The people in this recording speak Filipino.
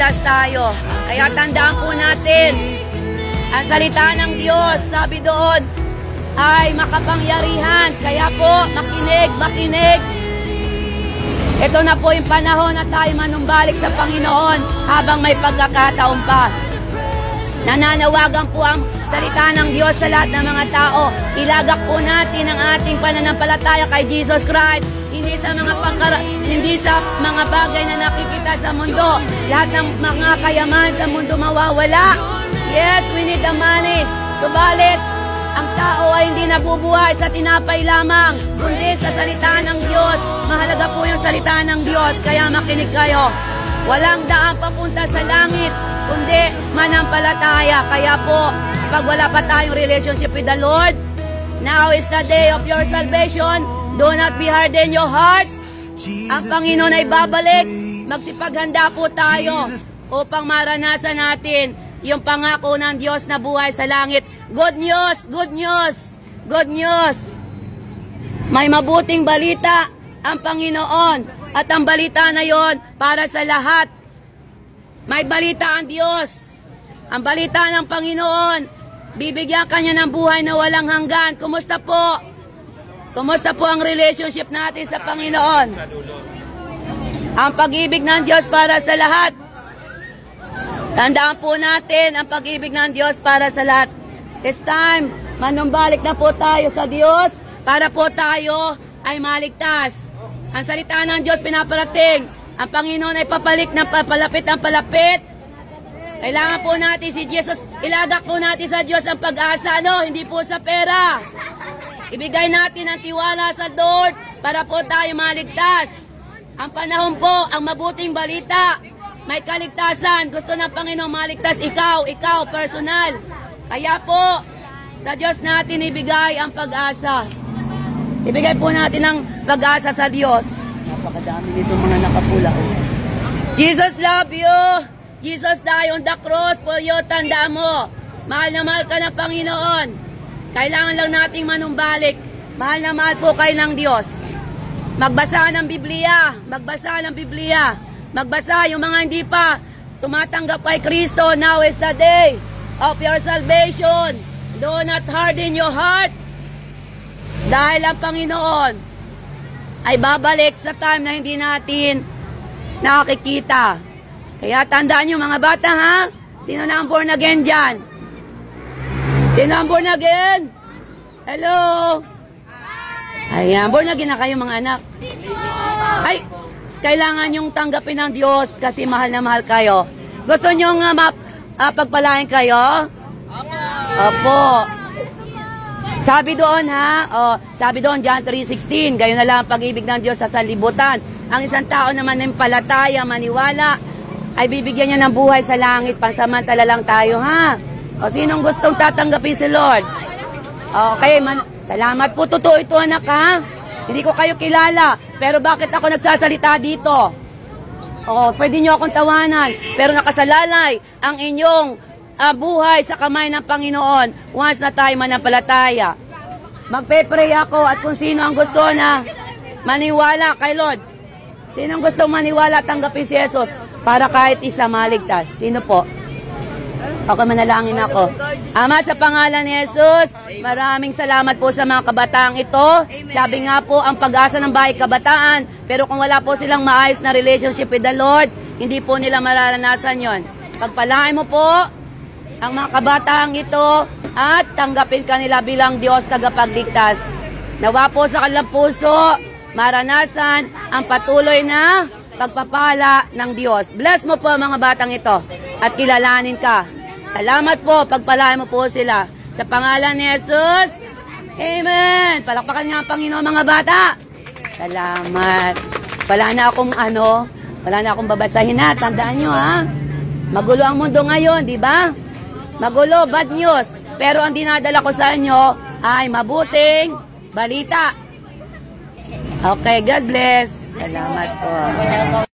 maligtas tayo. Kaya tandaan po natin, ang salita ng Diyos, sabi doon, ay makapangyarihan. Kaya po, makinig. Ito na po yung panahon na tayo manumbalik sa Panginoon habang may pagkakataon pa. Nananawagan po ang salita ng Diyos sa lahat ng mga tao. Ilagak po natin ang ating pananampalataya kay Jesus Christ. Hindi sa mga bagay na nakikita sa mundo. Lahat ng mga kayaman sa mundo mawawala. Yes, we need the money. Subalit, ang tao ay hindi nabubuhay sa tinapay lamang, kundi sa salita ng Diyos. Mahalaga po yung salita ng Diyos, kaya makinig kayo. Walang daan papunta sa langit, kundi manampalataya. Kaya po, pag wala pa tayong relationship with the Lord, now is the day of your salvation. Do not be harden your heart. Ang Panginoon ay babalik. Magsipaghanda po tayo upang maranasan natin yung pangako ng Diyos na buhay sa langit. Good news, good news, good news. May mabuting balita ang Panginoon at ang balita na yon para sa lahat. May balita ang Diyos. Ang balita ng Panginoon, bibigyan kanya ng buhay na walang hanggan. Kumusta po? Kumusta po ang relationship natin sa Panginoon? Ang pag-ibig ng Diyos para sa lahat. Tandaan po natin ang pag-ibig ng Diyos para sa lahat. It's time, manumbalik na po tayo sa Diyos para po tayo ay maligtas. Ang salita ng Diyos pinaparating. Ang Panginoon ay papalik ng palapit ng palapit. Kailangan po natin si Jesus, ilagak po natin sa Diyos ang pag-asa, no? Hindi po sa pera. Ibigay natin ang tiwala sa Lord para po tayo maligtas. Ang panahon po, ang mabuting balita, may kaligtasan. Gusto ng Panginoon maligtas ikaw, personal. Kaya po, sa Diyos natin ibigay ang pag-asa. Ibigay po natin ang pag-asa sa Diyos. Napakadami nito mga nakapula. Jesus love you. Jesus died on the cross for you. Tandaan mo, mahal na mahal ka ng Panginoon. Kailangan lang nating manumbalik. Mahal na mahal po kayo ng Diyos. Magbasa ng Biblia. Magbasa ng Biblia. Magbasa yung mga hindi pa tumatanggap kay Kristo. Now is the day of your salvation. Do not harden your heart. Dahil ang Panginoon ay babalik sa time na hindi natin nakikita. Kaya tandaan nyo mga bata, ha? Sino na ang born again dyan? Sino ang born again? Hello? Ayan, born again na kayo mga anak. Ay, kailangan yung tanggapin ng Diyos kasi mahal na mahal kayo. Gusto nyo nga pagpalain kayo? Opo. Sabi doon sabi doon John 3:16, gayon na lang ang pag-ibig ng Diyos sa sanlibutan. Ang isang tao naman ng palataya, maniwala, ay bibigyan niya ng buhay sa langit. Pansamantala lang tayo, ha? O sinong gustong tatanggapin si Lord? Okay, salamat po. Totoo ito, anak, ha? Hindi ko kayo kilala, pero bakit ako nagsasalita dito? Pwede nyo akong tawanan, pero nakasalalay ang inyong buhay sa kamay ng Panginoon once na tayo manampalataya. Magpe-pray ako at kung sino ang gusto na maniwala kay Lord, sino ang gustong maniwala tanggapin si Jesus para kahit isa maligtas? Sino po? Ako, manalangin ako. Ama, sa pangalan ni Jesus, maraming salamat po sa mga kabataang ito. Sabi nga po, ang pag-asa ng bahay kabataan, pero kung wala po silang maayos na relationship with the Lord, hindi po nila mararanasan yon. Pagpalain mo po ang mga kabataang ito at tanggapin kanila bilang Diyos tagapagligtas. Nawa po sa kanilang puso, maranasan ang patuloy na pagpapala ng Diyos. Bless mo po mga batang ito at kilalanin ka. Salamat po, pagpalain mo po sila. Sa pangalan ni Jesus, amen. Palakpakan nga ang Panginoon mga bata. Salamat. Wala na akong babasahin na. Tandaan nyo, ha? Magulo ang mundo ngayon, di ba? Magulo, bad news. Pero ang dinadala ko sa inyo ay mabuting balita. Okay, God bless. Salamat po.